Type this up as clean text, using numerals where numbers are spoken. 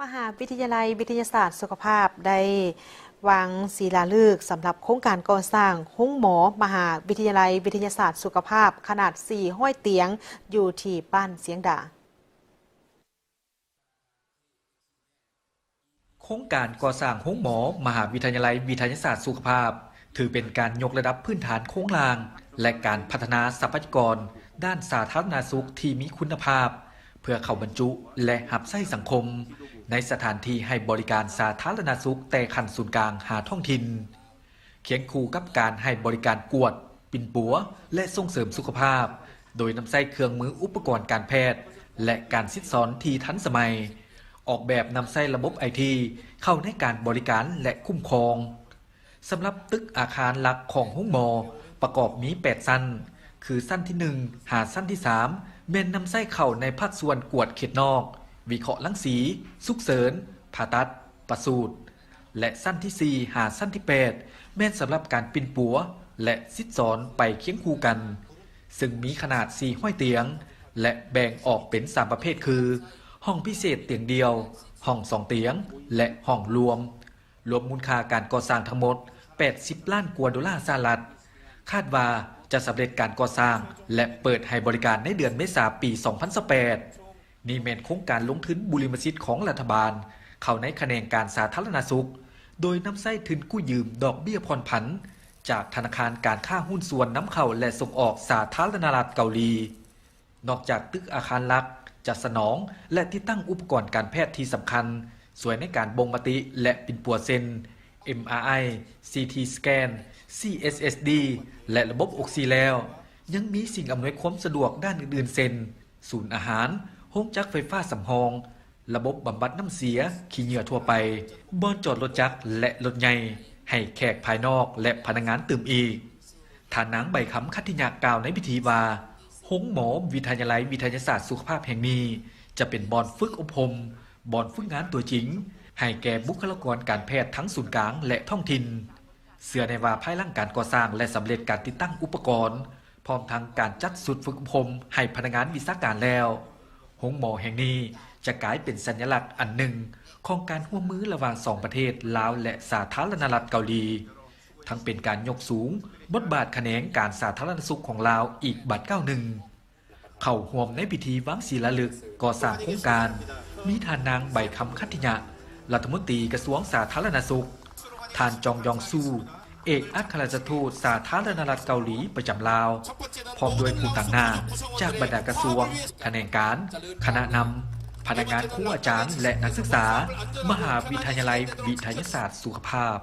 มหาวิทยาลัยวิทยาศาสตร์สุขภาพได้วางศิลาฤกษ์สำหรับโครงการก่อสร้างห้องหมอมหาวิทยาลัยวิทยาศาสตร์สุขภาพขนาด4ห้อยเตียงอยู่ที่บ้านเสียงดาโครงการก่อสร้างห้องหมอมหาวิทยาลัยวิทยาศาสตร์สุขภาพถือเป็นการยกระดับพื้นฐานโครงล่างและการพัฒนาทรัพยากรด้านสาธารณสุขที่มีคุณภาพเพื่อเข้าบรรจุและหับไส้สังคมในสถานที่ให้บริการสาธารณสุขแต่ขั้นศูนย์กลางหาท้องถิ่นเคียงคู่กับการให้บริการกวดปิ่นปัวและส่งเสริมสุขภาพโดยนำใส่เครื่องมืออุปกรณ์การแพทย์และการซิดสอนที่ทันสมัยออกแบบนำใส่ระบบไอทีเข้าในการบริการและคุ้มครองสำหรับตึกอาคารหลักของห้องหมอประกอบมี8สั้นคือสั้นที่1หาสั้นที่3เมนนำไส้เข่าในภาคส่วนกวดเขตนอกวิเคราะห์รังสีสุกเสริญผ่าตัดประสูติและสั้นที่4หาสั้นที่8แม่นสำหรับการปิ่นปัวและซิดสอนไปเคียงคู่กันซึ่งมีขนาด4ห้อยเตียงและแบ่งออกเป็น3ประเภทคือห้องพิเศษเตียงเดียวห้อง2เตียงและห้องรวมมูลค่าการก่อสร้างทั้งหมด80 ล้านกว่าดอลลาร์สหรัฐคาดว่าจะสำเร็จการก่อสร้างและเปิดให้บริการในเดือนเมษายนปี 2018 นี่เป็นโครงการลงทุนบุริมสิทธิ์ของรัฐบาลเข้าในแขนงการสาธารณสุขโดยนำใช้ทุนกู้ยืมดอกเบี้ยผ่อนผันจากธนาคารการค้าหุ้นส่วนนำเข้าและส่งออกสาธารณรัฐเกาหลีนอกจากตึกอาคารหลักจะสนองและติดตั้งอุปกรณ์การแพทย์ที่สำคัญสวยในการบ่งมติและปิ่นปัวเซน MRI CT สแกน CSSD และระบบออกซิแล้วยังมีสิ่งอำนวยความสะดวกด้านอื่นๆเช่นศูนย์อาหารห้องจักรไฟฟ้าสำรองระบบบำบัดน้ำเสียขี้เหงื่อทั่วไปบ่อนจอดรถจักรและรถใหญ่ให้แขกภายนอกและพนักงานตื่มอีกฐานนางใบคำคัตติยากล่าวในพิธีว่าห้องหมอวิทยาลัยวิทยาศาสตร์สุขภาพแห่งนี้จะเป็นบ่อนฝึกอบรมบ่อนฝึกงานตัวจริงให้แก่บุคลากรการแพทย์ทั้งศูนย์กลางและท้องถิ่นเสื่อในว่าภายหลังการก่อสร้างและสำเร็จการติดตั้งอุปกรณ์พร้อมทั้งการจัดสุดฝึกอบรมให้พนักงานวิชาการแล้วห้องหมอแห่งนี้จะกลายเป็นสัญลักษณ์อันหนึ่งของการร่วมมือระหว่าง2ประเทศลาวและสาธารณรัฐเกาหลีทั้งเป็นการยกสูงบทบาทแขนงการสาธารณสุขของลาวอีกบัดก้าวหนึ่งเข้าร่วมในพิธีวางศิลาฤกษ์ก่อสร้างโครงการมีท่านนางใบคำคัตติยะรัฐมนตรีกระทรวงสาธารณสุขท่านจองยองซูเอกอัครราชทูตสาธารณรัฐเกาหลีประจำลาวพร้อมด้วยผู้ต่างหน้าจากบรรดากระทรวงแขนงการคณะนำพนักงานครูอาจารย์และนักศึกษามหาวิทยาลัยวิทยาศาสตร์สุขภาพ